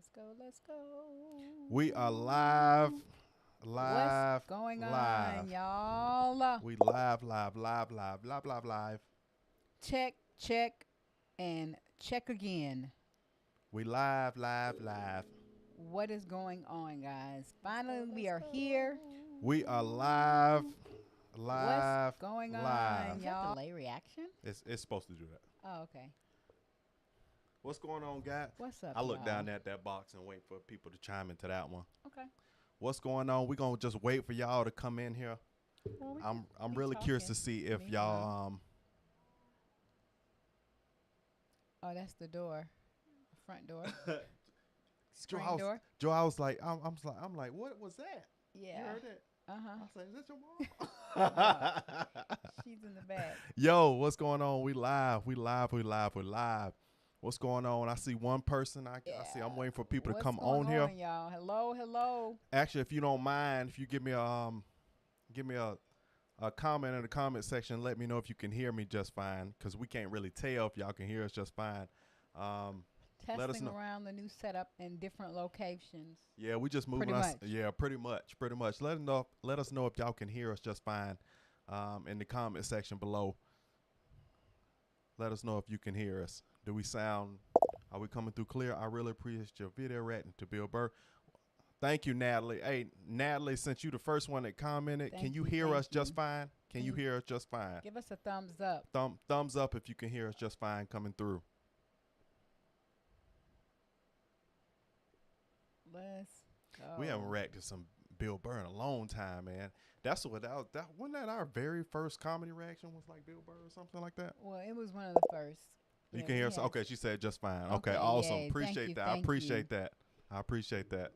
Let's go. Let's go. We are live, What's going live. on, y'all? We live, live. Check, check, and check again. We live. What is going on, guys? Finally, we are here. We are live, What's going live. on, Is that y'all? delay reaction? It's supposed to do that. Oh, okay. What's going on, guys? What's up, I look y'all? down at that box and wait for people to chime into that one. Okay. What's going on? We're gonna just wait for y'all to come in here. Well, we I'm can really be curious to talking. see if Meanwhile. y'all Oh, that's the door. Front door. Screen Joe, door. I was like, I'm like, what was that? Yeah. You heard that? Uh I huh. was like, is that your mom? She's in the back. Yo, what's going on? We live. What's going on? I see one person. I see. I'm waiting for people to come on here. What's going on, y'all? Hello. Actually, if you don't mind, if you give me a comment in the comment section, let me know if you can hear me just fine, because we can't really tell if y'all can hear us just fine. Let us Testing know. around the new setup in different locations. Yeah, we just moving Pretty us. much. Yeah, pretty much. Let us know if y'all can hear us just fine. In the comment section below. Let us know if you can hear us. Do we sound? Are we coming through clear? I really appreciate your video rating to Bill Burr. Thank you, Natalie. Hey, Natalie, since you the first one that commented, can you hear us just fine? Can you hear us just fine? Give us a thumbs up. Thumbs up if you can hear us just fine coming through. Let's go. We haven't reacted to some Bill Burr in a long time, man. That's what that wasn't that our very first comedy reaction was like Bill Burr or something like that. Well, it was one of the first. You Yeah, can hear we us. had- Okay, she said just fine. Okay, Okay, awesome. yay. Appreciate that. I Thank appreciate you. that. I appreciate that.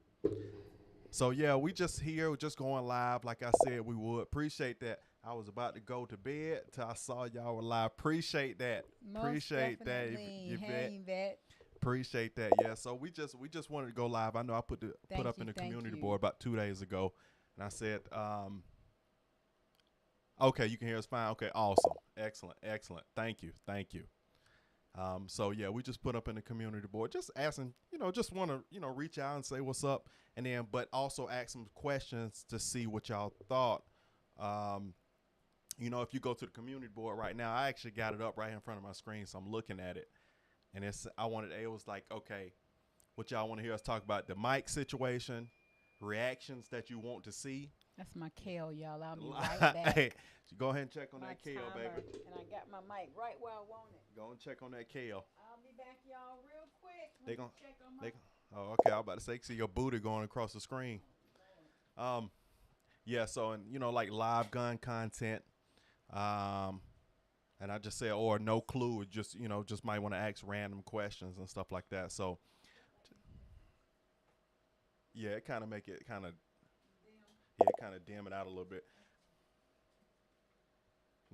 So yeah, we just here, we're just going live like I said we would. Appreciate that. I was about to go to bed till I saw y'all were live. Appreciate that. Most Appreciate that. definitely. Yvette. Hey, Yvette. Appreciate that. Yeah. So we just wanted to go live. I know I put up in the community board about 2 days ago, and I said, okay, you can hear us fine. Okay, awesome, excellent. Thank you. So yeah, we just put up in the community board, just asking, just want to, reach out and say what's up, and then, but also ask some questions to see what y'all thought. If you go to the community board right now, I actually got it up right in front of my screen, so I'm looking at it, and it was like, okay, what y'all want to hear us talk about? The mic situation, reactions that you want to see. That's my kale, y'all. I'll be right back. Hey, go ahead and check on My that kale, timer, baby. And I got my mic right where I want it. Go and check on that kale. I'll be back, y'all, real quick. They Let me gon- check on my. Oh, okay. I was about to say, see your booty going across the screen. Yeah. So, and like live gun content, and I just said, or no clue, just just might want to ask random questions and stuff like that. So, yeah, it kind of make it kind of, yeah, kind of dim it out a little bit.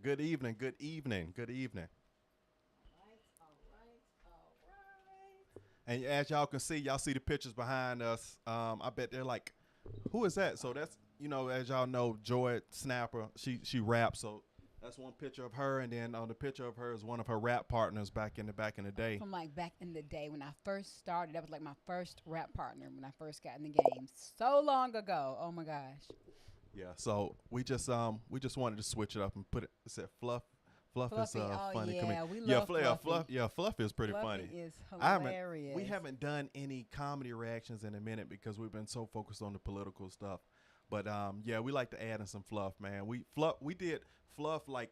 Good evening. And as y'all can see, y'all see the pictures behind us. I bet they're like, who is that? So that's, as y'all know, Joy Snapper, she raps. So that's one picture of her. And then on the picture of her is one of her rap partners back in the day. From like back in the day when I first started. That was like my first rap partner when I first got in the game. So long ago. Oh my gosh. Yeah. So we just wanted to switch it up and put it said Fluff. Fluff is Fluffy, oh funny. yeah, we love Fluffy. Fluff is pretty Fluffy funny. is We hilarious. haven't done any comedy reactions in a minute because we've been so focused on the political stuff. But yeah, we like to add in some fluff, man. We did fluff like,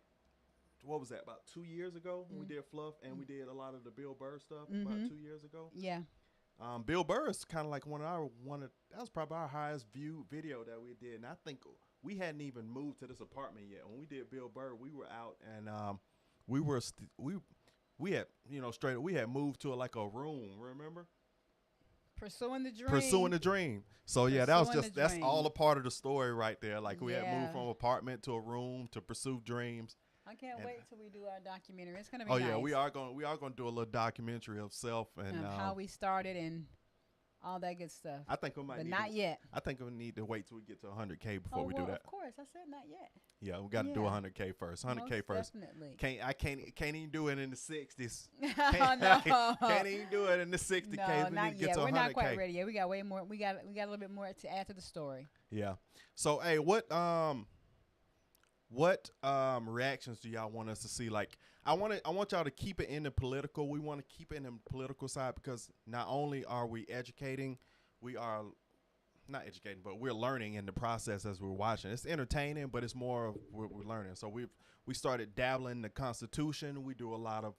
what was that, about 2 years ago? We did fluff, and we did a lot of the Bill Burr stuff about 2 years ago. Yeah. Bill Burr is kind of like that was probably our highest viewed video that we did, and I think we hadn't even moved to this apartment yet. When we did Bill Burr, we were out, and we had we had moved to like a room. Remember? Pursuing the dream. Pursuing the dream. So yeah, that was Pursuing the that's dream. all a part of the story right there. Like we had Yeah. moved from apartment to a room to pursue dreams. I can't And- wait till we do our documentary. It's gonna be Oh nice. yeah, we are going to do a little documentary of self and how we started and all that good stuff. I think we might But need. not yet. I think we need to wait till we get to 100K before Oh, we well, do that. of course. I said not yet. Yeah, we got to do Yeah. 100K first. 100K Most first. definitely. Can't even do it in the 60s. Oh, no. Can't even do it in the 60K. No, We not need to get yet. to 100K. We're not quite ready yet. We got way more. We got a little bit more to add to the story. Yeah. So, hey, what reactions do y'all want us to see? Like, I want y'all to keep it in the political. We want to keep it in the political side because not only are we educating, we are not educating, but we're learning in the process as we're watching. It's entertaining, but it's more of we're learning. So we started dabbling in the Constitution. We do a lot of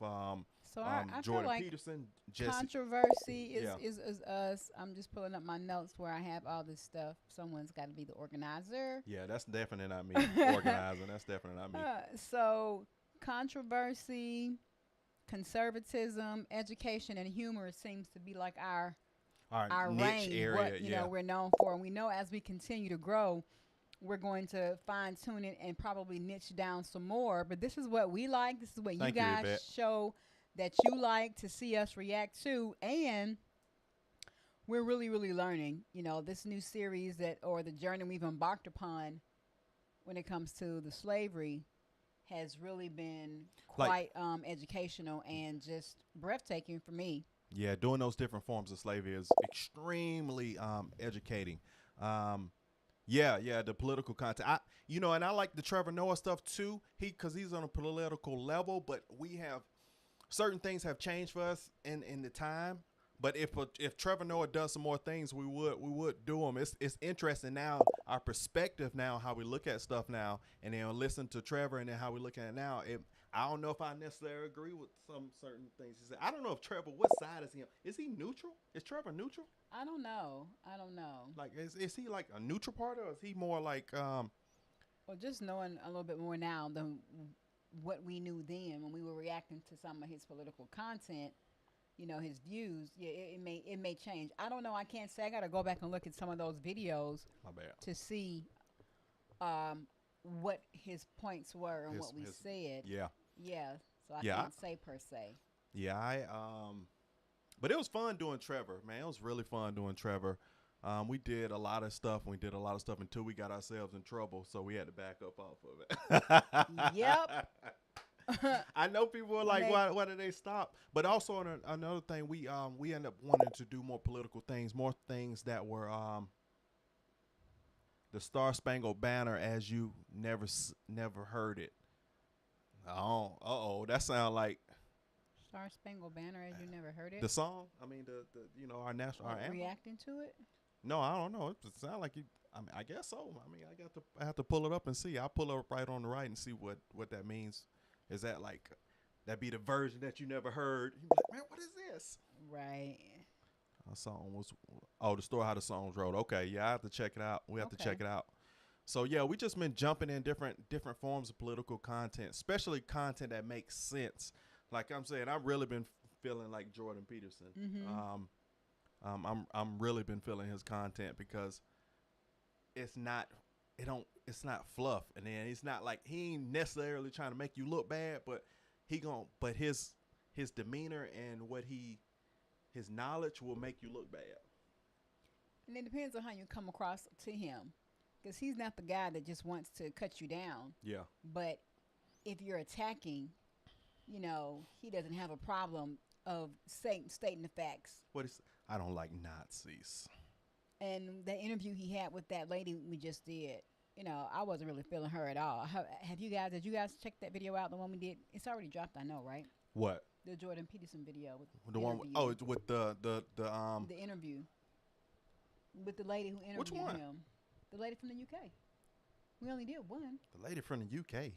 So I feel Jordan like Peterson, Jesse. controversy is, Yeah. is us. I'm just pulling up my notes where I have all this stuff. Someone's got to be the organizer. Yeah, that's definitely not me. Organizing, that's definitely not me. So controversy, conservatism, education, and humor seems to be like our Niche range, area, what yeah. we're known for, and we know as we continue to grow, we're going to fine tune it and probably niche down some more. But this is what we like. This is what Thank you you, guys Yvette. show that you like to see us react to, and we're really, really learning. You know, this new series or the journey we've embarked upon when it comes to the slavery has really been quite educational and just breathtaking for me. Yeah, doing those different forms of slavery is extremely educating. The political content. And I like the Trevor Noah stuff too. Because he's on a political level, but we have certain things have changed for us in the time. But if Trevor Noah does some more things, we would do them. It's interesting now, our perspective now, how we look at stuff now, and then listen to Trevor, and then how we look at it now. I don't know if I necessarily agree with some certain things he said. I don't know if Trevor, what side is he on? Is he neutral? Is Trevor neutral? I don't know. Like, is he like a neutral party, or is he more like Well, just knowing a little bit more now than what we knew then when we were reacting to some of his political content, his views. Yeah, it may change. I don't know. I can't say. I got to go back and look at some of those videos my bad. to see what his points were and what we said. Yeah. Yeah. So I can't say per se. Yeah, but it was fun doing Trevor, man. It was really fun doing Trevor. We did a lot of stuff. We did a lot of stuff until we got ourselves in trouble, so we had to back up off of it. Yep. I know people were like, why did they stop? But also another thing, we ended up wanting to do more political things, more things that were the Star Spangled Banner as you never heard it. Oh, that sound like Star Spangled Banner as you never heard it. the song. I mean, our national our anthem. Reacting to it. No, I don't know. It sound like I guess so. I mean, I have to pull it up and see. I'll pull it up right on the right and see what that means. Is that like that be the version that you never heard? You be like, man, what is this? Right. Our song was the story how the songs wrote. Okay, yeah, I have to check it out. We have to check it out. So yeah, we just been jumping in different forms of political content, especially content that makes sense. Like I'm saying, I've really been feeling like Jordan Peterson. Mm-hmm. I'm really been feeling his content because it's not fluff, and then it's not like he ain't necessarily trying to make you look bad, but his demeanor and his knowledge will make you look bad. And it depends on how you come across to him, because he's not the guy that just wants to cut you down. Yeah. But if you're attacking, he doesn't have a problem of stating the facts. I don't like Nazis. And the interview he had with that lady we just did, I wasn't really feeling her at all. Did you guys check that video out? The one we did? It's already dropped, I know, right? What? The Jordan Peterson video. The one? With the interview with the lady who interviewed Which one? him. The lady from the UK. We only did one. The lady from the UK.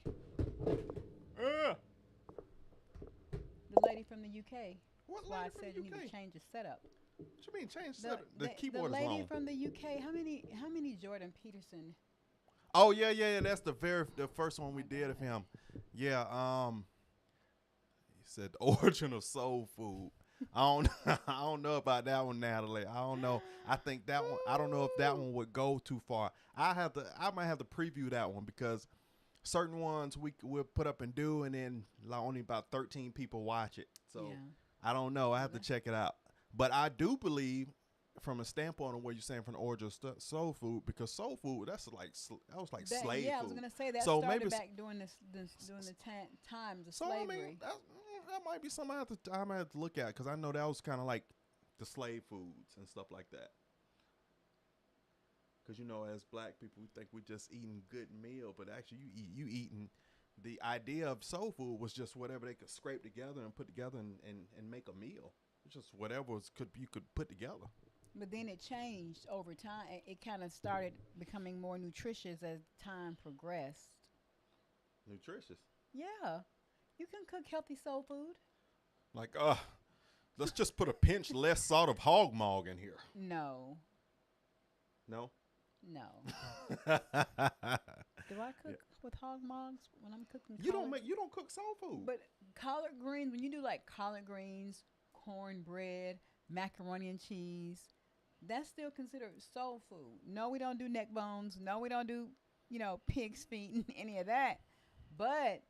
The lady from the UK. What That's why I lady said from you the need UK? to change the setup. What you mean change the setup? The keyboard the is lady wrong. from the UK. How many Jordan Peterson? Oh yeah. That's the first one we did of him. Yeah. He said the origin of soul food. I don't know about that one, Natalie. I don't know. I think that one. I don't know if that one would go too far. I might have to preview that one because certain ones we'll put up and do, and then like only about 13 people watch it. So Yeah. I don't know. I have to check it out. But I do believe from a standpoint of what you're saying from the origin of soul food, because soul food that was like slave Yeah, I food. was gonna say that So started maybe back during during the times of so I slavery. mean that might be something I might have to look at, because I know that was kind of like the slave foods and stuff like that. Because as black people, we think we just eating good meal, but actually you eating. The idea of soul food was just whatever they could scrape together and put together and make a meal. It's just whatever you could put together. But then it changed over time. It kind of started becoming more nutritious as time progressed. Nutritious. Yeah, you can cook healthy soul food. Like, let's just put a pinch less salt of hog maw in here. No, No. no. Do I cook with hog maws when I'm cooking? You don't cook soul food. But collard greens, when you do like collard greens, cornbread, macaroni and cheese, that's still considered soul food. No, we don't do neck bones. No, we don't do pig's feet and any of that. But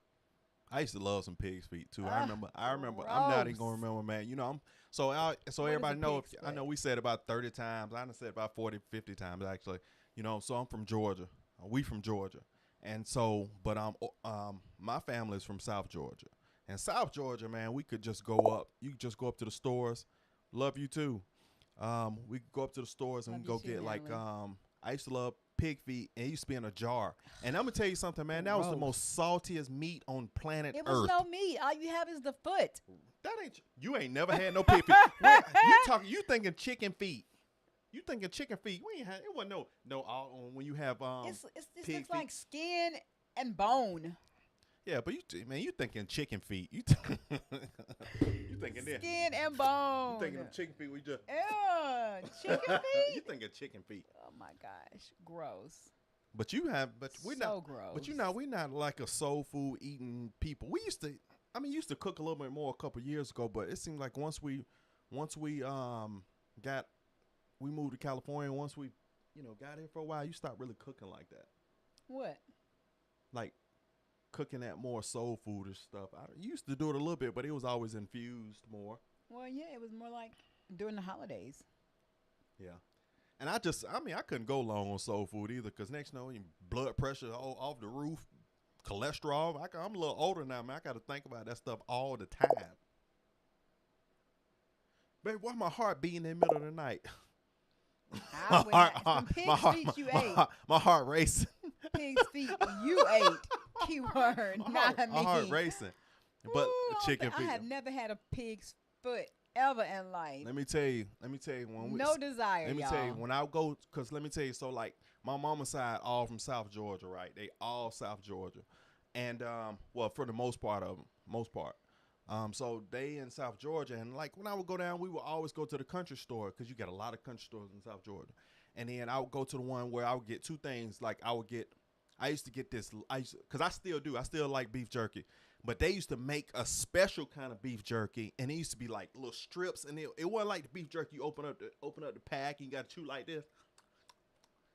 I used to love some pig's feet too. I remember. Gross. I'm not even gonna remember, man. I'm so What everybody is a know. pig's I know foot? we said about 30 times. I done said about 40, 50 times actually. So I'm from Georgia. We from Georgia, and so but my family is from South Georgia, and South Georgia, man, we could just go up. You could just go up to the stores. Love you too. We could go up to the stores and Love go you too, get like Natalie. I used to love pig feet, and it used to be in a jar. And I'm gonna tell you something, man. That was the Gross. most saltiest meat on planet It was Earth. no meat. All you have is the foot. That ain't you ain't never had no pig feet. You thinking chicken feet? You thinking chicken feet? We ain't had it wasn't no all when you have It pig looks feet. like skin and bone. Yeah, but you thinking chicken feet? You thinking that? Skin and bone. You thinking of chicken feet? We just Ew, chicken you feet. thinking chicken feet? Oh my gosh, gross. But we're So not. gross. But we're not like a soul food eating people. We used to cook a little bit more a couple years ago, but it seemed like once we moved to California, once we got here for a while, you stopped really cooking like that. What? Like cooking that more soul foodish stuff. I used to do it a little bit, but it was always infused more. Well, yeah, it was more like during the holidays. Yeah. And I couldn't go long on soul food either, because next your blood pressure off the roof, cholesterol. I'm a little older now, man. I got to think about that stuff all the time. Babe, why my heart beating in the middle of the night? Some pig's feet you ate. My heart racing. Pig's feet you ate. Keyword, not me. My heart racing. But Ooh, chicken I feet. have never had a pig's foot ever in life. Let me tell you when No desire, let me y'all. tell you when I go, because let me tell you, so like my mama's side all from South Georgia, right? They all South Georgia, and well, for the most part. So they in South Georgia, and like when I would go down, we would always go to the country store, because you got a lot of country stores in South Georgia. And then I would go to the one where I would get two things. Like I used to get this, because I still do. I still like beef jerky. But they used to make a special kind of beef jerky, and it used to be like little strips, and it wasn't like the beef jerky you open up the pack and you got to chew like this.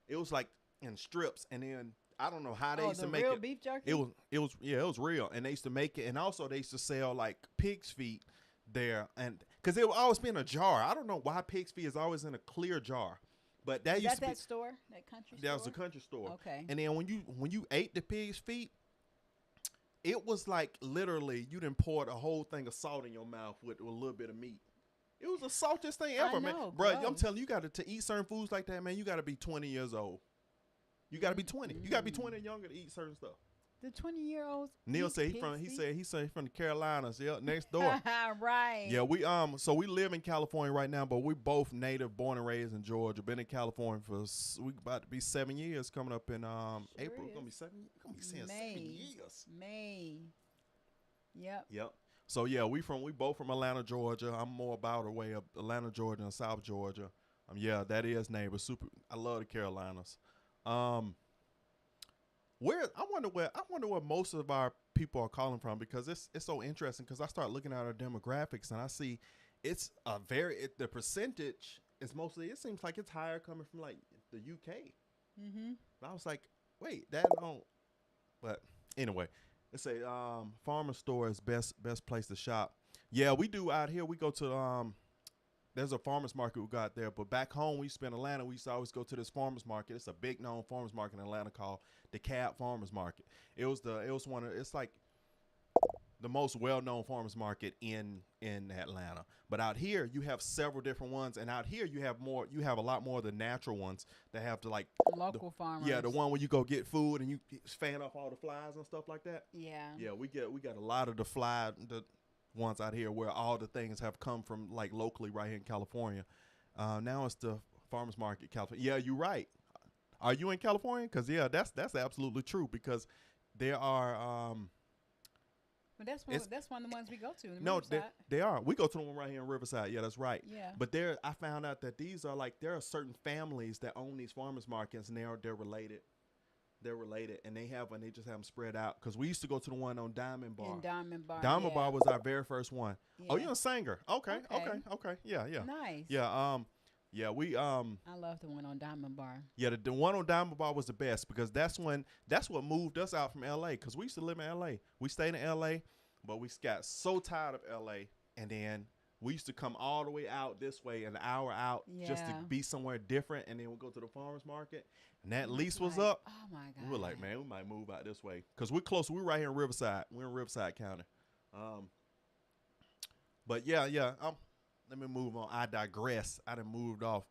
It was like in strips, and then I don't know how they used to make real it. beef jerky? It was real, and they used to make it, and also they used to sell like pig's feet there, and because it would always be in a jar. I don't know why pig's feet is always in a clear jar, but that used to be that store, that country store. that was a country store. Okay. And then when you ate the pig's feet, it was like literally you done poured a whole thing of salt in your mouth with a little bit of meat. It was the saltiest thing ever, man. know, Bro, I'm gross. telling you, to eat certain foods like that, man, you got to be 20 years old. You got to be 20. You got to be 20 or younger to eat certain stuff. The 20-year-olds. Neil eat said pig's he feet? said he from the Carolinas, yeah, next door. Right. Yeah, so we live in California right now, but we both native, born and raised in Georgia. Been in California for we about to be 7 years coming up in April. is. Gonna be 7 years. May. Yep. Yep. So yeah, we both from Atlanta, Georgia. I'm more about the way of Atlanta, Georgia, and South Georgia. Yeah, that is neighbor. Super. I love the Carolinas. I wonder where most of our people are calling from, because it's so interesting, because I start looking at our demographics and I see it's the percentage is mostly, it seems like it's higher coming from like the UK. Mm-hmm. And I was like, wait, that don't. But anyway, let's say farmer store is best place to shop. Yeah, we do out here. We go to there's a farmers market we got there. But back home, we used to be in Atlanta. We used to always go to this farmers market. It's a big known farmers market in Atlanta called the Cab Farmers Market. It's like the most well-known farmers market in Atlanta. But out here, you have several different ones, and out here you have more. You have a lot more of the natural ones that have to like Local farmers. yeah, the one where you go get food and you fan off all the flies and stuff like that. Yeah. Yeah, we got a lot of the ones out here where all the things have come from like locally right here in California. Now it's the farmers market, California. Yeah, you're right. Are you in California? Because yeah, that's absolutely true. Because there are But that's one of the ones we go to. In no, Riverside. they are. We go to the one right here in Riverside. Yeah, that's right. Yeah. But I found out that there are certain families that own these farmers markets, and they're related. They're related, and they just have them spread out. Because we used to go to the one on Diamond Bar. In Diamond Bar. Diamond yeah. Bar was our very first one. Yeah. Oh, you're a singer. Okay. Yeah. Nice. Yeah. Yeah. We I love the one on Diamond Bar. Yeah, the one on Diamond Bar was the best because that's what moved us out from LA. Because we used to live in LA. We stayed in LA, but we got so tired of LA, and then we used to come all the way out this way, an hour out, just to be somewhere different, and then we'll go to the farmers market, and that lease was up. Oh my God. We were like, man, we might move out this way because we're close. We're right here in Riverside. We're in Riverside County. But yeah. Let me move on. I digress. I done moved off.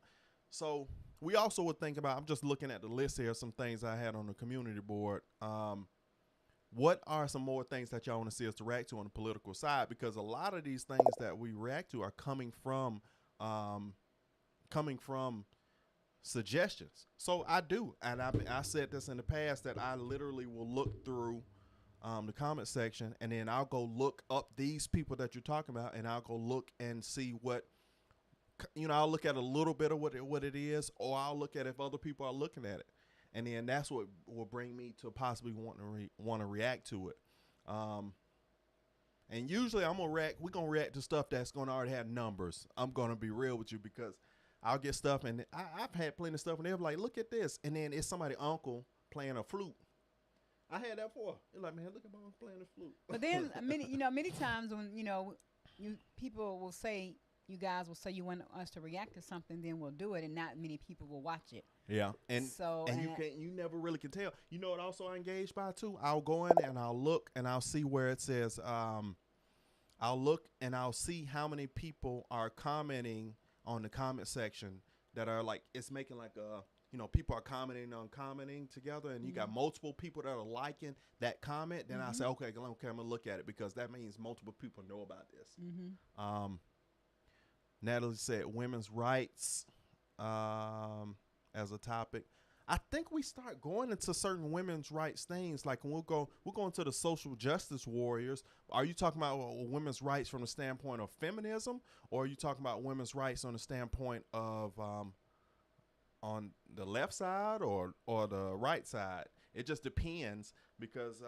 So we also would think about. I'm just looking at the list here. Some things I had on the community board. What are some more things that y'all want to see us to react to on the political side? Because a lot of these things that we react to are coming from suggestions. So I do, and I said this in the past that I literally will look through the comment section, and then I'll go look up these people that you're talking about, and I'll go look and see what, I'll look at a little bit of what it is, or I'll look at if other people are looking at it. And then that's what will bring me to possibly want to react to it. And usually we're gonna react to stuff that's gonna already have numbers. I'm gonna be real with you because I'll get stuff, and I've had plenty of stuff, and they're like, look at this, and then it's somebody's uncle playing a flute. I had that before. They're like, man, look at my uncle playing the flute. But then many times when people will say, you guys will say you want us to react to something, then we'll do it, and not many people will watch it. Yeah, and you never really can tell. You know what? Also, I engaged by too. I'll go in and I'll look and I'll see where it says. I'll look and I'll see how many people are commenting on the comment section that are like it's making like a. People are commenting on commenting together, and you got multiple people that are liking that comment. Then I say, okay, I'm gonna look at it because that means multiple people know about this. Natalie said women's rights as a topic. I think we start going into certain women's rights things. Like when we're going to the social justice warriors. Are you talking about women's rights from the standpoint of feminism, or are you talking about women's rights on the standpoint of on the left side or the right side? It just depends because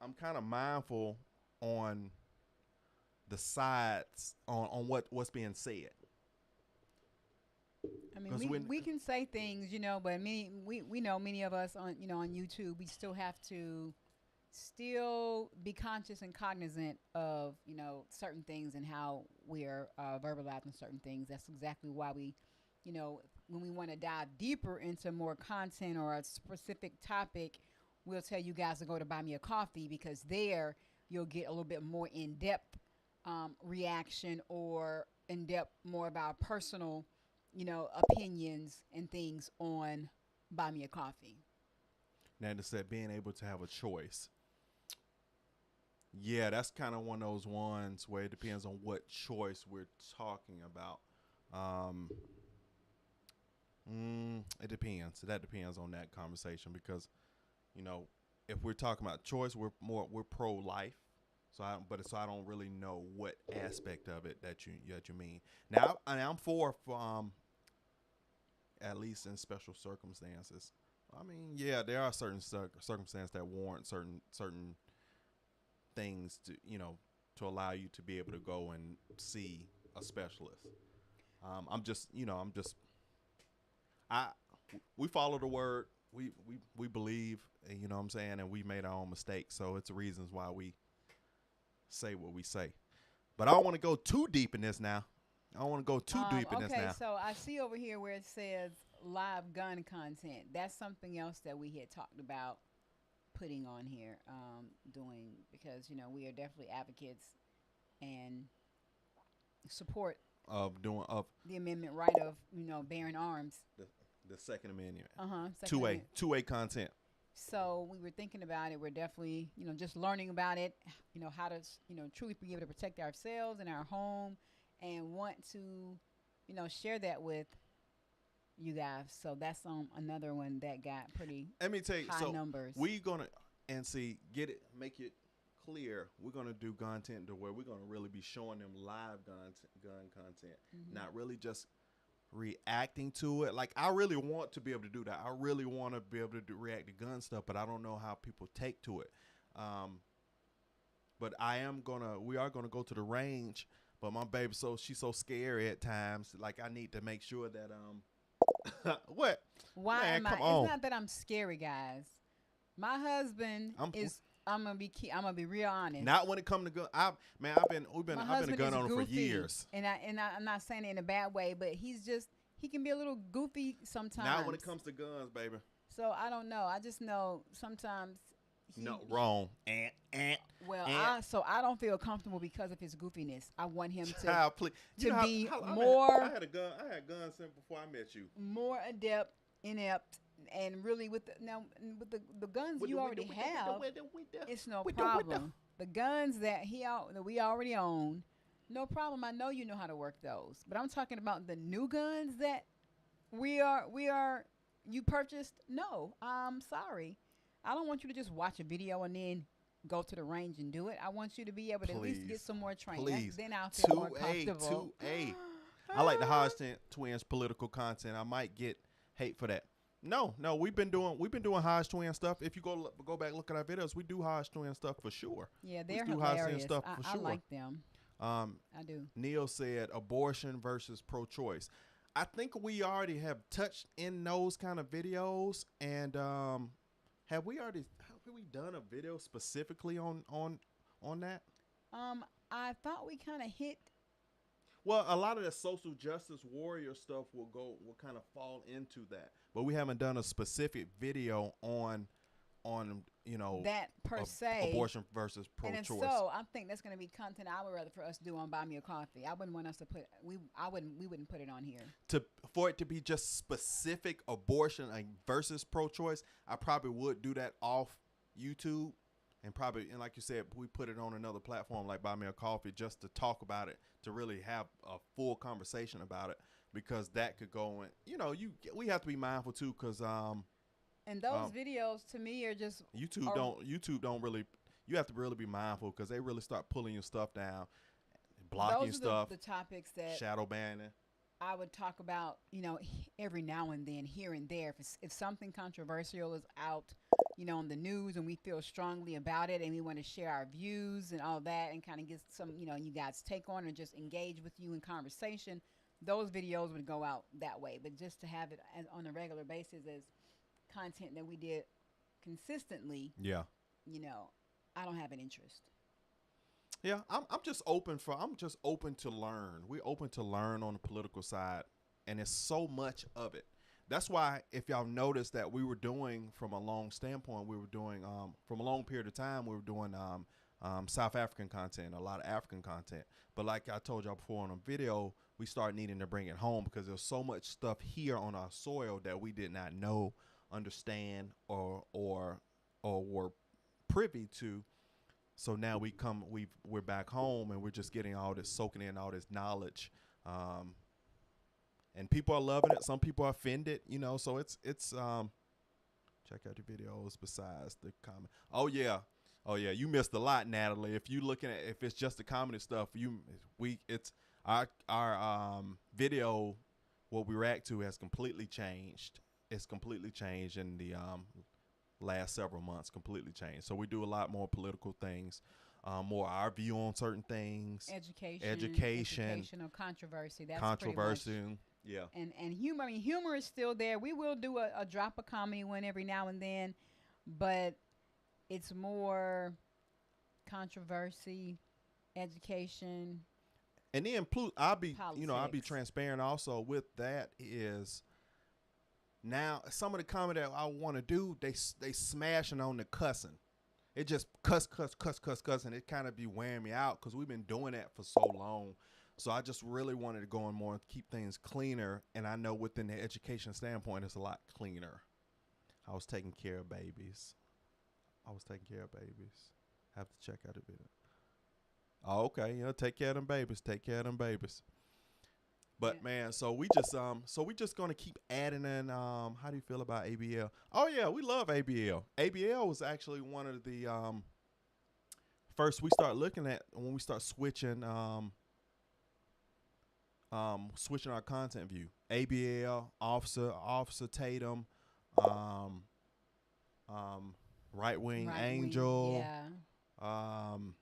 I'm kind of mindful on the sides on what's being said. I mean, we can say things, but we know many of us on on YouTube, we still have to be conscious and cognizant of certain things and how we're verbalizing certain things. That's exactly why we, when we want to dive deeper into more content or a specific topic, we'll tell you guys to go to Buy Me a Coffee, because there you'll get a little bit more in-depth reaction or in-depth more about personal, opinions and things on Buy Me a Coffee. Nanda said being able to have a choice. Yeah, that's kind of one of those ones where it depends on what choice we're talking about. It depends. That depends on that conversation because, if we're talking about choice, we're pro-life. So I don't really know what aspect of it that you mean. Now I'm for at least in special circumstances. I mean, yeah, there are certain circumstances that warrant certain things to allow you to be able to go and see a specialist. We follow the word. We believe, and you know what I'm saying, and we made our own mistakes. So it's the reasons why we say what we say. But I don't want to go too deep in this now. I don't want to go too deep in this Okay, now. so I see over here where it says live gun content. That's something else that we had talked about putting on here, doing because we are definitely advocates and support Of doing of the amendment right of bearing arms. the, the Second Amendment. Second Amendment. Two-way content. So we were thinking about it. We're definitely just learning about it. How to truly be able to protect ourselves and our home, and want to share that with you guys. So that's another one that got pretty Let me tell you, high so numbers. we gonna make it clear. We're gonna do content to where we're gonna really be showing them live gun content, not really just reacting to it. Like I really want to be able to do that. I really want to be able to react to gun stuff, but I don't know how people take to it. But we are gonna go to the range. But my baby, she's so scary at times. Like I need to make sure that what? Why Man, am I? come on. It's not that I'm scary, guys. My husband is. I'm gonna be real honest. Not when it comes to gun. I've been a gun owner for years. And I'm not saying it in a bad way, but he can be a little goofy sometimes. Not when it comes to guns, baby. So I don't know. I just know sometimes. No, wrong. Well, I don't feel comfortable because of his goofiness. I want him to Child, please. be how more. I had guns since before I met you. More inept, and really with the guns you already have, it's no problem. The guns that we already own, no problem. I know you know how to work those, but I'm talking about the new guns that you purchased. No, I'm sorry. I don't want you to just watch a video and then go to the range and do it. I want you to be able to at least get some more training. Please. Then I'll feel more comfortable. 2A. I like the Hodge Twins political content. I might get hate for that. No, we've been doing Hodge Twin stuff. If you go back look at our videos, we do Hodge Twin stuff for sure. Yeah, they're we do hilarious. Hodge Twin stuff for I sure. like them. I do. Neil said abortion versus pro-choice. I think we already have touched in those kind of videos, and have we done a video specifically on that? I thought we kind of hit. Well, a lot of the social justice warrior stuff will kind of fall into that, but we haven't done a specific video on that per se abortion versus pro-choice. And so I think that's going to be content I would rather for us to do on Buy Me a Coffee. I wouldn't want us to we wouldn't put it on here. For it to be just specific abortion versus pro-choice, I probably would do that off YouTube, and like you said, we put it on another platform like Buy Me a Coffee just to talk about it, to really have a full conversation about it, because that could go in. We have to be mindful too, because and those videos to me are just YouTube don't really. You have to really be mindful because they really start pulling your stuff down, blocking those are stuff. The topics that shadow banning. I would talk about, every now and then, here and there. If something controversial is out, on the news, and we feel strongly about it, and we want to share our views and all that, and kind of get some, you guys take on, or just engage with you in conversation, those videos would go out that way. But just to have it on a regular basis as content that we did consistently, I don't have an interest. Yeah, I'm just open to learn. We're open to learn on the political side, and it's so much of it. That's why, if y'all noticed that we were doing from a long standpoint, from a long period of time, we were doing South African content, a lot of African content. But like I told y'all before on a video, we started needing to bring it home because there's so much stuff here on our soil that we did not know, understand, or were privy to. So now we're back home, and we're just soaking in all this knowledge, and people are loving it. Some people are offended, So it's check out the videos besides the comment. Oh yeah, you missed a lot, Natalie. If it's just the comedy stuff, it's our video, what we react to has completely changed. It's completely changed in the last several months, completely changed. So we do a lot more political things, more our view on certain things, educational controversy. That's controversy. Pretty much. Yeah. And humor. I mean, humor is still there. We will do a drop of comedy one every now and then, but it's more controversy, education. And then I'll be politics. transparent also with that is now some of the comment that I want to do, they smashing on the cussing. It just cuss, and it kind of be wearing me out because we've been doing that for so long. So I just really wanted to go in more and keep things cleaner. And I know within the education standpoint, it's a lot cleaner. I was taking care of babies. Have to check out a bit. Oh, okay. Take care of them babies. Take care of them babies. Yeah. But man, so we just gonna keep adding in. How do you feel about ABL? Oh yeah, we love ABL. ABL was actually one of the first we start looking at when we start switching our content view. ABL, Officer Tatum, um, Right Wing Right wing. Angel. Yeah. Um,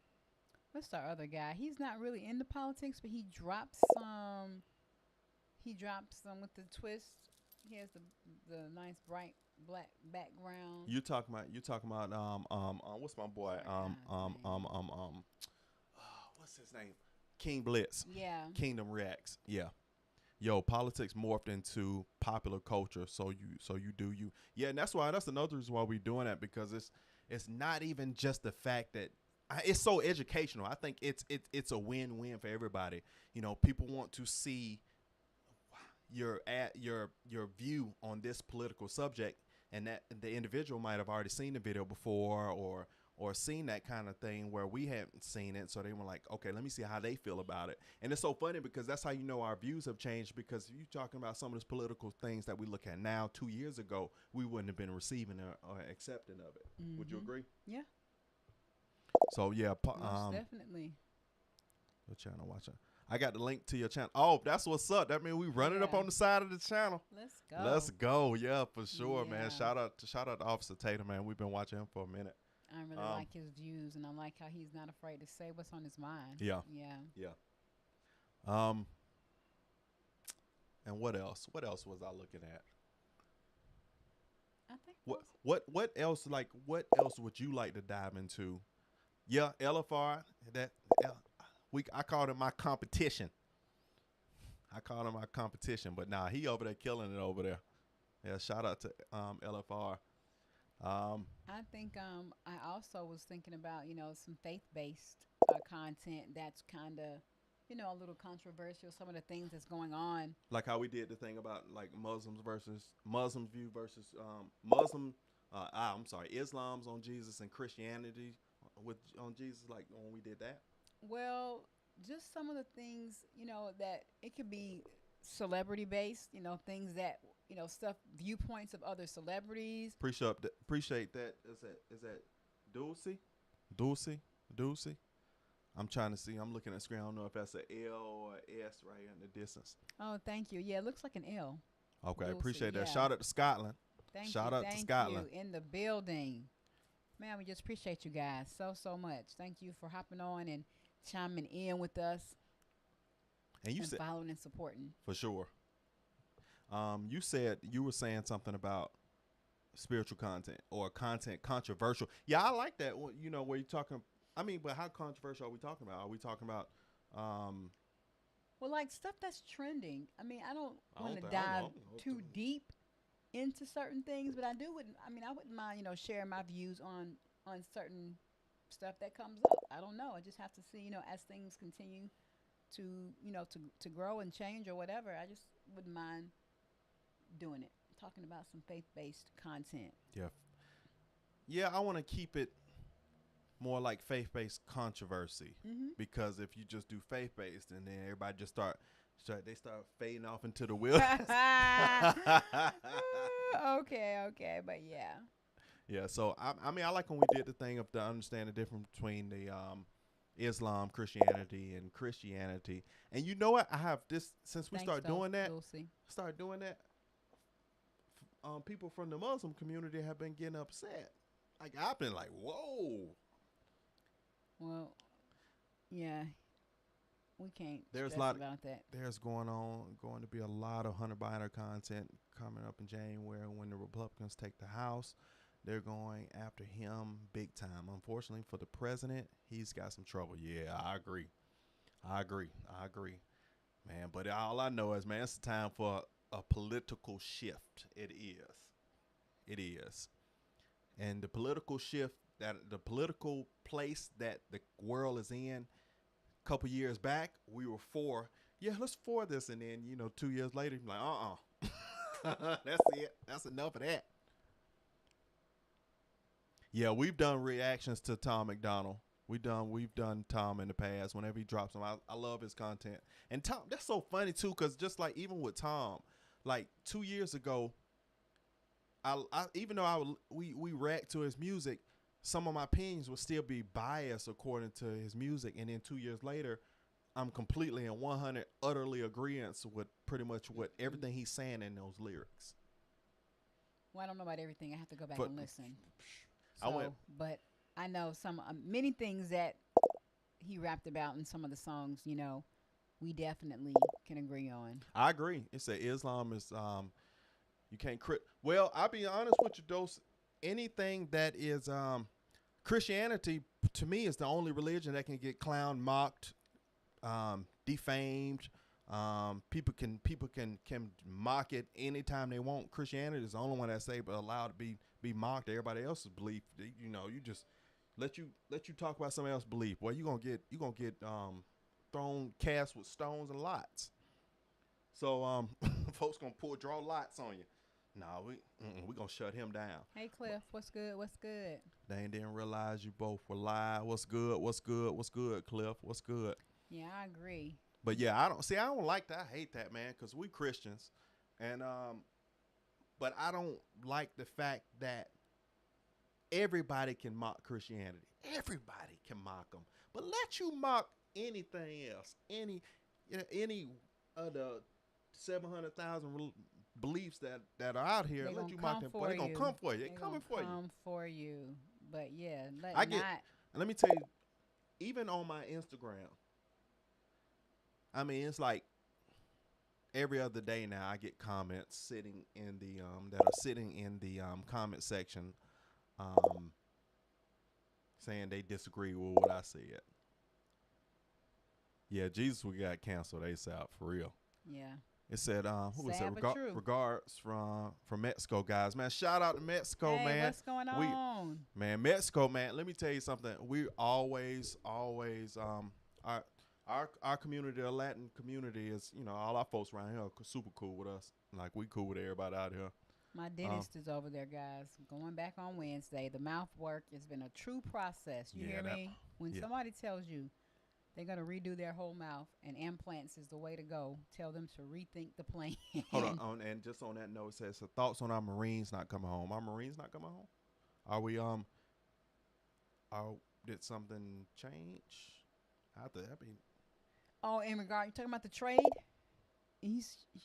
What's our other guy? He's not really into politics, but he drops some. He drops some with the twist. He has the nice bright black background. you talking about what's my boy What's our guy's name? what's his name? King Blitz. Yeah. Kingdom Reacts. Yeah. Yo, politics morphed into popular culture. So you do you. Yeah, and that's another reason why we're doing that, because it's not even just the fact that it's so educational. I think it's a win-win for everybody. People want to see your view on this political subject, and that the individual might have already seen the video before or seen that kind of thing where we haven't seen it, so they were like, okay, let me see how they feel about it. And it's so funny because that's how our views have changed, because you talking about some of those political things that we look at now 2 years ago, we wouldn't have been receiving or accepting of it. Would you agree? Yeah. So yeah, Most definitely. your channel watching. I got the link to your channel. Oh, that's what's up. That means we running up Yeah. on the side of the channel. Let's go. Let's go. Yeah, for sure, man. Yeah. Shout out to Officer Tatum, man. We've been watching him for a minute. I really like his views, and I like how he's not afraid to say what's on his mind. Yeah. Yeah. Yeah. Um. And what else? What else was I looking at? I think What else? Like, what else would you like to dive into? Yeah, LFR. I called him my competition. But nah, he over there killing it over there. Yeah, shout out to LFR. I think I also was thinking about some faith based content that's kind of a little controversial. Some of the things that's going on. Like how we did the thing about like Muslims view versus Muslim. I'm sorry, Islam's on Jesus and Christianity on Jesus. Like when we did that. Well, just some of the things that it could be celebrity based. Things that stuff viewpoints of other celebrities. Appreciate that. Is that Dulcie? Dulcie? I'm trying to see. I'm looking at the screen. I don't know if that's an L or S right here in the distance. Oh, thank you. Yeah, it looks like an L. Okay, Dulcie, appreciate that. yeah. Shout out to Scotland. Shout out to Scotland. You in the building. Man, we just appreciate you guys so much. Thank you for hopping on and chiming in with us And you and said following and supporting. for sure. You were saying something about spiritual content or content controversial. Yeah, I like that. Where you're talking. I mean, but how controversial are we talking about? Are we talking about? Well, like stuff that's trending. I mean, I don't want to I don't dive know. too deep into certain things, but I wouldn't mind, sharing my views on certain stuff that comes up. I don't know. I just have to see, as things continue to, to grow and change or whatever. I just wouldn't mind doing it. Talking about some faith-based content. Yeah. Yeah, I want to keep it more like faith-based controversy, because if you just do faith-based and then everybody just start fading off into the wilderness. Okay, but yeah. Yeah, so I mean I like when we did the thing of to understand the difference between the Islam, Christianity, and Christianity. And you know what? I have this since we start doing that. People from the Muslim community have been getting upset. Like I've been like, whoa. Well, yeah, we can't There's stress about that. There's going to be a lot of Hunter Biden content coming up in January when the Republicans take the House. They're going after him big time. Unfortunately for the president, he's got some trouble. Yeah, I agree. I agree. I agree, man. But all I know is, man, it's time for a political shift. It is. It is. And the political shift, that the political place that the world is in, a couple years back, we were for, yeah, let's for this. And then, 2 years later, you're like, that's it. That's enough of that. Yeah, we've done reactions to Tom McDonald. We've done Tom in the past. Whenever he drops them, I love his content. And Tom, that's so funny too, because just like even with Tom, like 2 years ago, I even though we react to his music, some of my opinions would still be biased according to his music. And then 2 years later, I'm completely and 100 utterly agreeing with pretty much what everything he's saying in those lyrics. Well, I don't know about everything. I have to go back But and listen. I went. But I know some many things that he rapped about in some of the songs. We definitely can agree on. I agree. It said Islam is you can't crit. Well, I'll be honest with you, Dose. Anything that is Christianity to me is the only religion that can get clowned, mocked, defamed. People can mock it anytime they want. Christianity is the only one that's able allowed to be mocked. Everybody else's belief, you just let you talk about somebody else's belief. Well, you gonna get thrown, cast with stones and lots. So folks gonna draw lots on you. No, we gonna shut him down. Hey, Cliff, what's good? What's good? They didn't realize you both were live. What's good? What's good? What's good, Cliff? What's good? Yeah, I agree. But yeah, I don't like that. I hate that, man, because we Christians, and but I don't like the fact that everybody can mock Christianity. Everybody can mock them, but let you mock anything else, any of the 700,000 beliefs that are out here. Let you mock them. They're gonna come for you. They're coming for you. Come for you. But yeah, let me tell you, even on my Instagram, I mean, it's like every other day now I get comments sitting in the that are sitting in the comment section saying they disagree with what I said. Yeah, Jesus we got canceled ASAP for real. Yeah. It said who was Sad that? but true. Regards from Mexico, guys. Man, shout out to Mexico, Hey, man. what's going on? Man, Mexico, man. Let me tell you something. We always our community, the Latin community, is all our folks around here are super cool with us. Like we cool with everybody out here. My dentist is over there, guys. Going back on Wednesday. The mouth work has been a true process. You hear me? When somebody tells you they're going to redo their whole mouth and implants is the way to go, tell them to rethink the plan. Hold on. And just on that note, it says, so thoughts on our Marines not coming home. Our Marines not coming home? Are we, did something change? Oh, in regard, you talking about the trade? You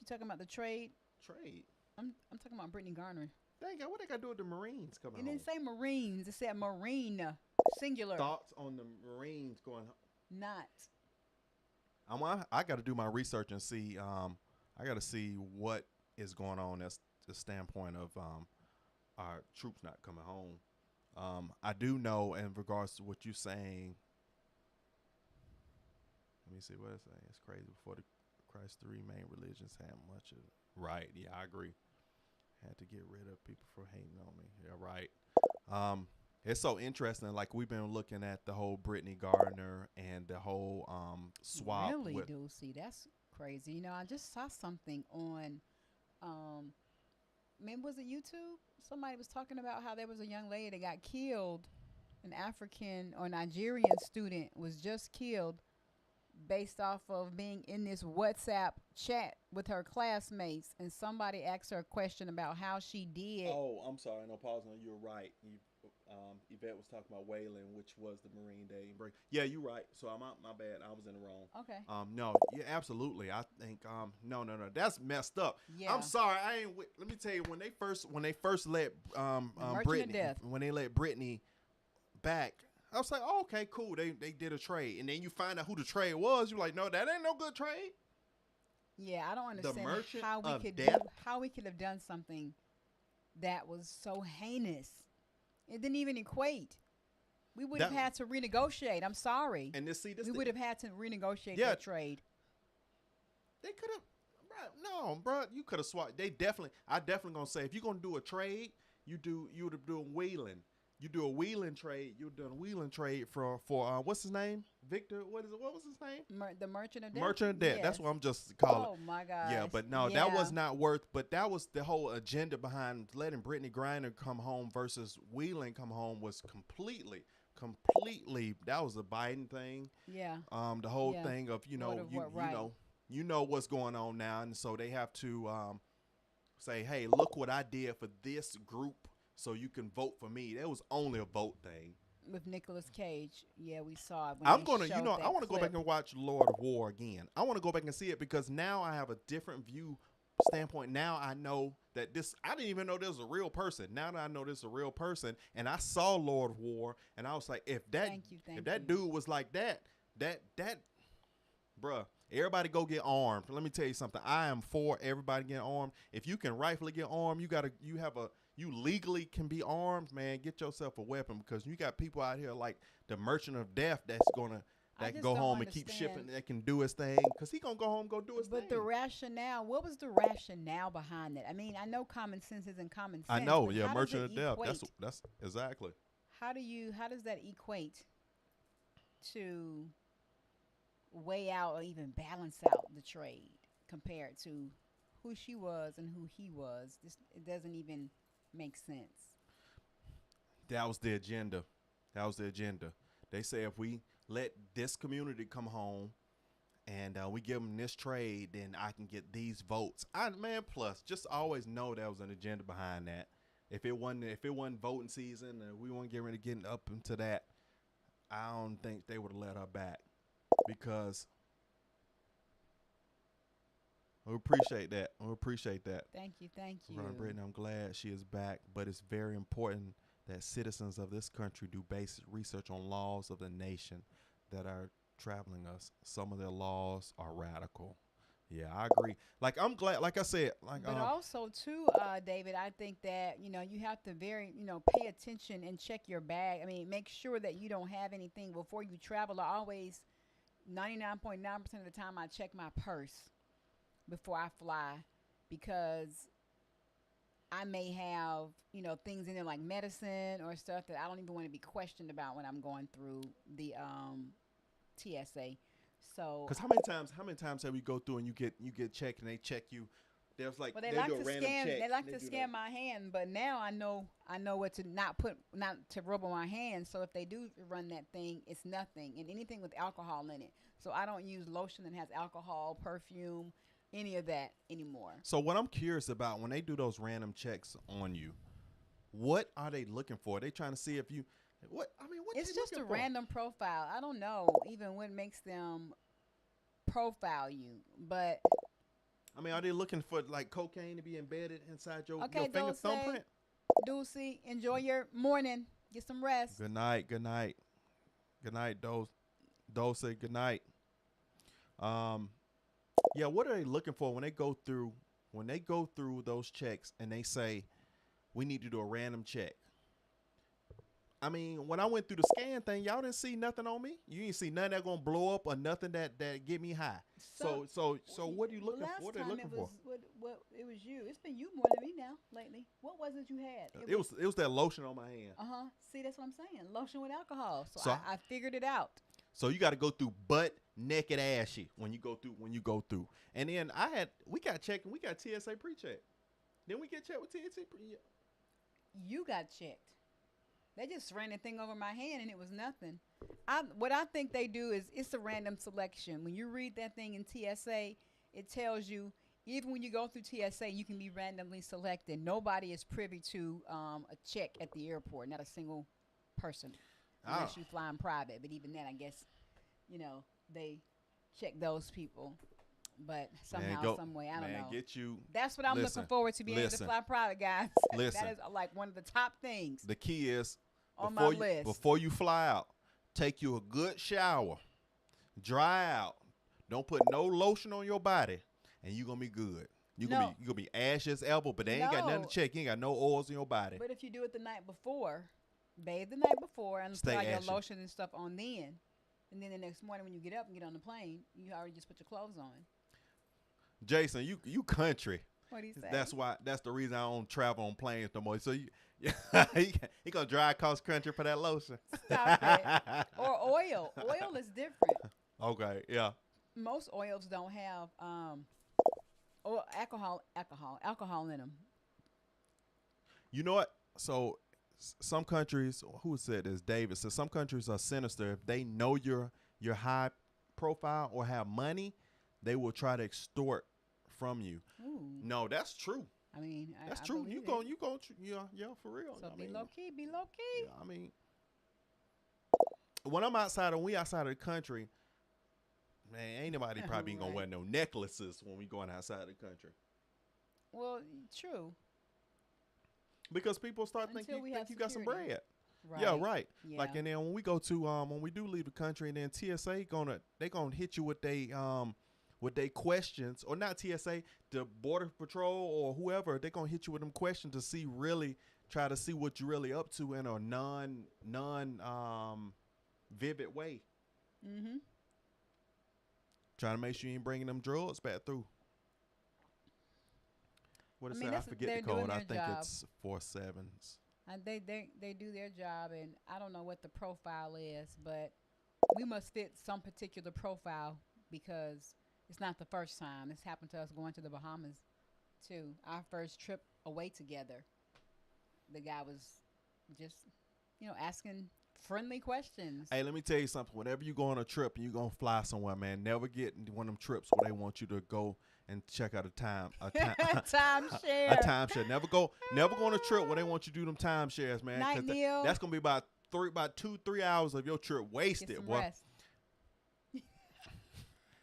talking about the trade? Trade? I'm talking about Brittney Griner. What they got to do with the Marines coming home? It didn't say Marines. It said Marine, singular. Thoughts on the Marines going home? Not. I got to do my research and see. I got to see what is going on as the standpoint of our troops not coming home. I do know in regards to what you're saying. Let me see what it's saying. It's crazy. Before the Christ, 3 main religions had much of it. Right. Yeah, I agree. Had to get rid of people for hating on me. Yeah, right. It's so interesting. Like we've been looking at the whole Brittney Griner and the whole swap. Really, Dulcie, that's crazy. I just saw something on, maybe was it YouTube? Somebody was talking about how there was a young lady that got killed. An African or Nigerian student was just killed based off of being in this WhatsApp chat with her classmates, and somebody asked her a question about how she did. Oh, I'm sorry. No, pause. No, you're right. Yvette was talking about Wayland, which was the Marine Day break. Yeah, you're right. So my bad. I was in the wrong. Okay. No, yeah, absolutely. I think no. That's messed up. Yeah. I'm sorry. Let me tell you, when they first let Brittney, when they let Brittney back, I was like, oh, okay, cool. They did a trade, and then you find out who the trade was. You're like, no, that ain't no good trade. Yeah, I don't understand how we could have done something that was so heinous. It didn't even equate. We would have That had to renegotiate. I'm sorry. and this see this We would have had to renegotiate Yeah. that trade. they could have. No, bro, you could have swapped. I definitely gonna say if you're gonna do a trade, you would have doing wheeling. You do a wheeling trade. You're doing a wheeling trade for what's his name? Victor. What was his name? The Merchant of Death. Merchant of Death. Yes. That's what I'm just calling. Oh my God. Yeah, but no, that was not worth. But that was the whole agenda behind letting Brittney Griner come home versus Wheeling come home was completely. That was a Biden thing. Yeah. The whole Yeah. thing of Right. you know what's going on now, and so they have to say, hey, look what I did for this group, so you can vote for me. That was only a vote thing. With Nicolas Cage, yeah, we saw it. When I'm they gonna, showed I that want to go clip. back and watch Lord of War again. I want to go back and see it because now I have a different view standpoint. Now I know that I didn't even know this was a real person. Now that I know this is a real person, and I saw Lord of War, and I was like, if that dude was like that, bruh, everybody go get armed. Let me tell you something. I am for everybody getting armed. If you can rightfully get armed, you legally can be armed, man. Get yourself a weapon because you got people out here like the Merchant of Death that can go home and keep shipping. That can do his thing because he gonna go home and go do his thing. But the rationale, what was the rationale behind it? I mean, I know common sense isn't common sense. I know, but yeah, how Merchant does of it Death. equate? That's exactly. How does that equate to weigh out or even balance out the trade compared to who she was and who he was? It doesn't even make sense. That was the agenda. They say if we let this community come home and we give them this trade, then I can get these votes. Plus, just always know there was an agenda behind that. If it wasn't voting season and we weren't getting ready to get up into that, I don't think they would have let her back because we appreciate that. Thank you. Ron Brittney, I'm glad she is back, but it's very important that citizens of this country do basic research on laws of the nation that are traveling us. Some of their laws are radical. Yeah, I agree. Like, I'm glad, like I said, But also too, David, I think that, you have to pay attention and check your bag. I mean, make sure that you don't have anything before you travel. I always, 99.9% of the time, I check my purse before I fly because I may have, things in there like medicine or stuff that I don't even want to be questioned about when I'm going through the TSA. So, because how many times have we go through and you get checked and they check you? There's like well, they do like a to random scan. check They like and to do scan that. my hand, but now I know what to not to rub on my hand. So if they do run that thing, it's nothing, and anything with alcohol in it. So I don't use lotion that has alcohol, perfume, any of that anymore. So what I'm curious about when they do those random checks on you, what are they looking for? Are they trying to see if you what It's just a random profile. I don't know even what makes them profile you, but I mean, are they looking for like cocaine to be embedded inside your okay, finger thumbprint? Dulce, enjoy your morning. Get some rest. Good night, Dulce. Good night. Yeah, what are they looking for when they go through those checks and they say we need to do a random check? I mean, when I went through the scan thing, y'all didn't see nothing on me. You didn't see nothing that gonna blow up or nothing that get me high. So what are you looking for? What are they looking for? What it was you. It's been you more than me now lately. What was it you had? It was that lotion on my hand. See, that's what I'm saying. Lotion with alcohol. So I figured it out. So you got to go through butt naked ashy when you go through. And then we got checked and we got TSA pre-check. Then we get checked with TSA pre. You got checked. They just ran the thing over my hand and it was nothing. What I think they do is it's a random selection. When you read that thing in TSA, it tells you even when you go through TSA, you can be randomly selected. Nobody is privy to a check at the airport, not a single person, unless you fly in private. But even then, I guess, they check those people. But somehow, some way, I don't know. Get you. That's what I'm looking forward to, being able to fly private, guys. That is like one of the top things. The key is on my list. Before you fly out, take you a good shower, dry out. Don't put no lotion on your body, and you're gonna be good. You're gonna be ashy as elbow, but they ain't got nothing to check. You ain't got no oils in your body. But if you do it the night before, Bathe the night before and put Stay all your ashy. lotion and stuff on then. And then the next morning when you get up and get on the plane, you already just put your clothes on. Jason, you country. What do you say? That's the reason I don't travel on planes no more. So you, he gonna drive across country for that lotion. Stop it. Or oil. Oil is different. Okay, yeah. Most oils don't have or alcohol in them. You know what? So some countries, who said this? David said some countries are sinister. If they know your high profile or have money, they will try to extort from you. Ooh. No, that's true. I mean, That's I true. believe You go, yeah, for real. So I be mean, low key, be low key. yeah, I mean, when I'm outside and we outside of the country, man, ain't nobody probably gonna wear Right. no necklaces when we going outside of the country Well, true. because people start Until thinking we you have think you got some security. bread. Right. Yeah, right. Yeah. Like, and then when we go to when we do leave the country, and then TSA they gonna hit you with they questions, or not TSA, the Border Patrol or whoever, they gonna hit you with them questions to see, really try to see what you're really up to in a non vivid way, Mm-hmm. trying to make sure you ain't bringing them drugs back through. What I is mean, that? I that's- forget they're the code. doing I their think job. it's 47s. They do their job, and I don't know what the profile is, but we must fit some particular profile because it's not the first time. It's happened to us going to the Bahamas too. Our first trip away together, the guy was just, asking friendly questions. Hey, let me tell you something. Whenever you go on a trip and you gonna fly somewhere, man, never get into one of them trips where they want you to go and check out a Timeshare. timeshare. Never go on a trip where they want you to do them timeshares, man. Night meal. That's gonna be about 2-3 hours of your trip Get wasted, some boy. rest.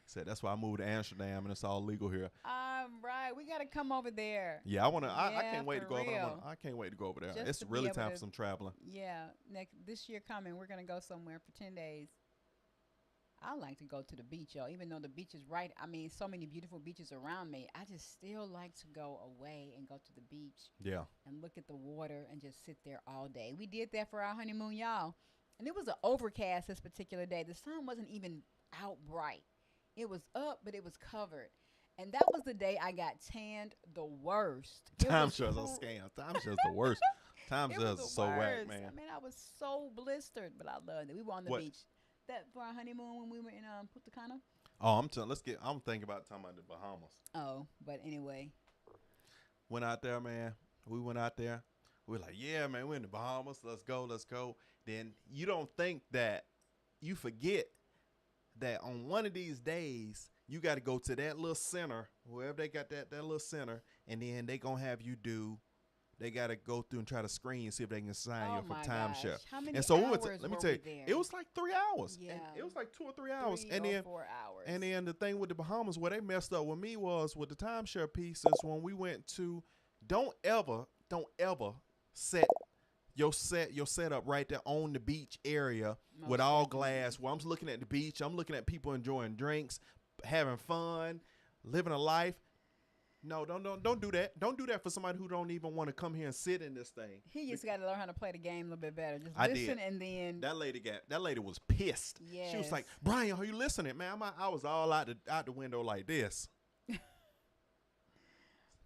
Said that's why I moved to Amsterdam and it's all legal here. Right. We got to come over there. Yeah, I Yeah, can't wait to for go over there. real. I can't wait to go over there. Just It's to be really able time to- for some traveling. Yeah. This year coming, we're going to go somewhere for 10 days. I like to go to the beach, y'all. Even though the beach is right, I mean, so many beautiful beaches around me. I just still like to go away and go to the beach Yeah. and look at the water and just sit there all day. We did that for our honeymoon, y'all. And it was an overcast this particular day. The sun wasn't even out bright. It was up, but it was covered. And that was the day I got tanned the worst. It was Timeshares are a hor- scam. Timeshares the worst. It Timeshares was are the so whack, worst. man. I mean, I was so blistered, but I loved it. We were on the What? beach. That for our honeymoon when we were in Punta Cana. Oh, I'm thinking about talking about the Bahamas. Oh, but anyway. Went out there, man. We went out there. We were like, yeah, man, we're in the Bahamas. Let's go. Then you don't think that, you forget that on one of these days, you got to go to that little center, wherever they got that little center, and then they going to have you they got to go through and try to screen and see if they can sign you Oh up for my timeshare. gosh. How many And so hours let me were tell we you, there? it was like 3 hours. Yeah. And it was like 2 or 3 hours. 3 And or then 4 hours. And then the thing with the Bahamas, where they messed up with me was with the timeshare piece is when we went to, don't ever set your setup right there on the beach area Most with all definitely. glass. Where I'm looking at the beach, I'm looking at people enjoying drinks, having fun, living a life. No, don't do that. Don't do that for somebody who don't even want to come here and sit in this thing. He just got to learn how to play the game a little bit better. Just I listen did. and then. That lady was pissed. She was like, Yes. "Brian, are you listening, man?" I was all out the window like this. Ooh,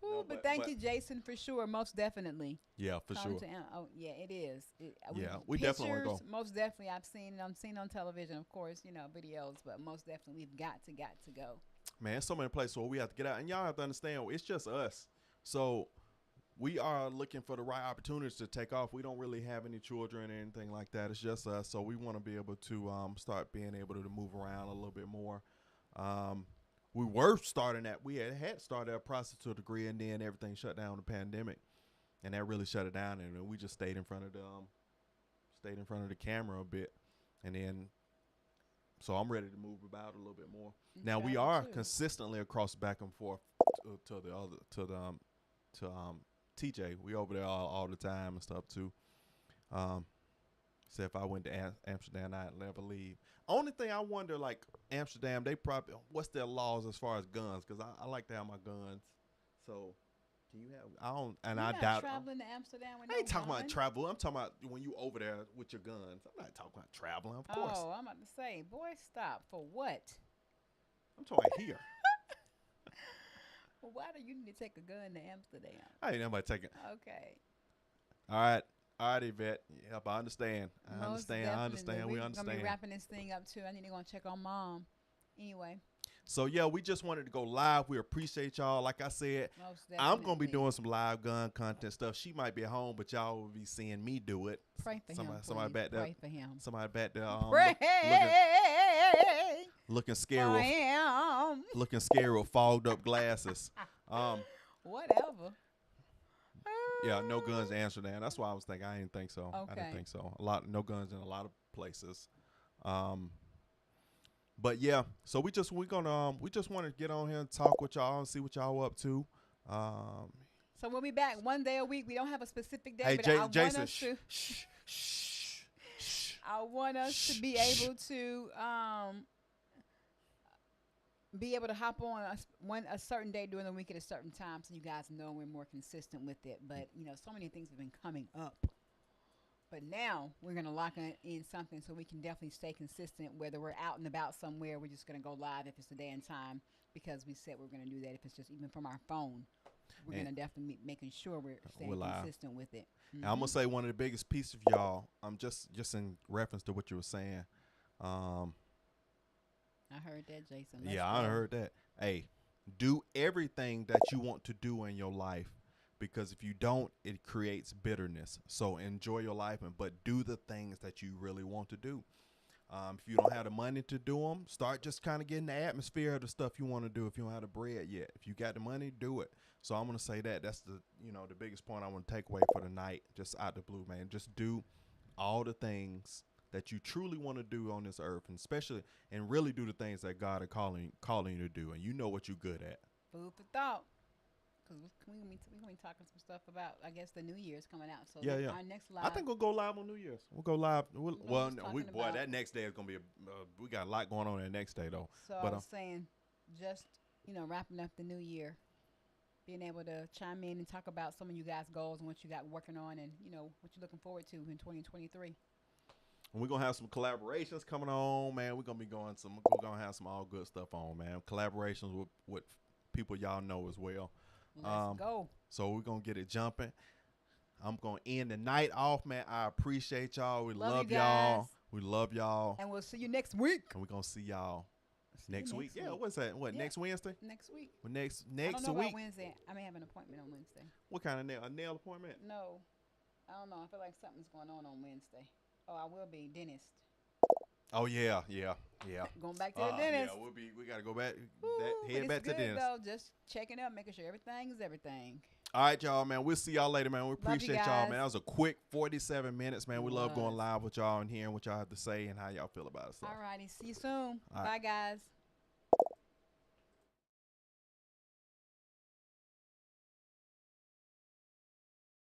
No, but thank you, Jason, for sure. Most definitely. Yeah, for Come sure. to oh yeah, it is. We definitely wanna pictures, go. Most definitely, I've seen on television, of course, videos, but most definitely, we've got to go. Man, there's so many places where we have to get out, and y'all have to understand it's just us. So we are looking for the right opportunities to take off. We don't really have any children or anything like that. It's just us. So we want to be able to start being able to move around a little bit more. We were starting that. We had started a process to a degree, and then everything shut down with the pandemic, and that really shut it down. And we just stayed in front of the camera a bit, and then. So I'm ready to move about a little bit more. And Now we travel, are too. consistently across back and forth to TJ. We over there all the time and stuff too. So if I went to Amsterdam, I'd never leave. Only thing I wonder, like Amsterdam, they probably what's their laws as far as guns? Because I like to have my guns. So Can you have? I don't, and You're I not doubt. traveling to Amsterdam with I ain't no talking about gun. travel. I'm talking about when you over there with your guns. I'm not talking about traveling, of course. Oh, I'm about to say, boy, stop. For what? I'm talking about here. Well, why do you need to take a gun to Amsterdam? I ain't nobody taking. Okay. All right, Yvette. Yep, I understand. I Most understand. I understand. definitely. We We're gonna be understand. wrapping this thing up too. I need to go and check on mom. Anyway, So yeah, we just wanted to go live. We appreciate y'all. Like I said, most I'm definitely. gonna be doing some live gun content stuff. She might be at home, but y'all will be seeing me do it. Pray for him. Somebody Please. back there. Pray for him. Somebody back there. Pray Looking for scary. With, him. looking scary with fogged up glasses. Whatever. Yeah, no guns in Amsterdam. That's why I was thinking. I didn't think so. I Okay. didn't think so. No guns in a lot of places. But yeah, so we just want to get on here and talk with y'all and see what y'all up to. So we'll be back one day a week. We don't have a specific day, Hey, but I Jason, want us to. I want us to be able to hop on a certain day during the week at a certain time, so you guys know we're more consistent with it. But so many things have been coming up. But now we're gonna lock in something so we can definitely stay consistent. Whether we're out and about somewhere, we're just gonna go live if it's the day and time, because we said we're gonna do that. If it's just even from our phone, we're gonna definitely making sure we're staying consistent with it. And I'm gonna say one of the biggest pieces of y'all. I'm just in reference to what you were saying. I heard that, Jason. Let's I go. heard that. Hey, do everything that you want to do in your life, because if you don't, it creates bitterness. So enjoy your life, but do the things that you really want to do. If you don't have the money to do them, start just kind of getting the atmosphere of the stuff you want to do. If you don't have the bread yet, if you got the money, do it. So I'm gonna say that's the the biggest point I want to take away for the night. Just out the blue, man. Just do all the things that you truly want to do on this earth, and especially really do the things that God is calling you to do, and you know what you're good at. Food for thought. Because we're going to be talking some stuff about, I guess, the New Year's coming out. So our next live. I think we'll go live on New Year's. We'll go live. About that next day is gonna be we got a lot going on that next day though. So but, I was saying, just wrapping up the new year, being able to chime in and talk about some of you guys' goals and what you got working on, and what you're looking forward to in 2023. And we're gonna have some collaborations coming on, man. We're gonna have some all good stuff on, man. Collaborations with people y'all know as well. Let's go. So we're gonna get it jumping. I'm gonna end the night off, man. I appreciate y'all. We love y'all. We love y'all. And we'll see you next week. And we're gonna see y'all next week. Yeah, what's that? Next Wednesday? Next week. Well, next I don't know week. about Wednesday. I may have an appointment on Wednesday. What kind of nail? A nail appointment? No, I don't know. I feel like something's going on Wednesday. Oh, I will be dentist. Oh yeah. Going back to the dentist. Yeah, we gotta go back. Head back to the dentist. Though, just checking up, making sure everything is everything. All right, y'all, man. We'll see y'all later, man. We appreciate y'all, man. Guys. That was a quick 47 minutes, man. We love going live with y'all and hearing what y'all have to say and how y'all feel about it. So. All righty. See you soon. All right. Bye, guys.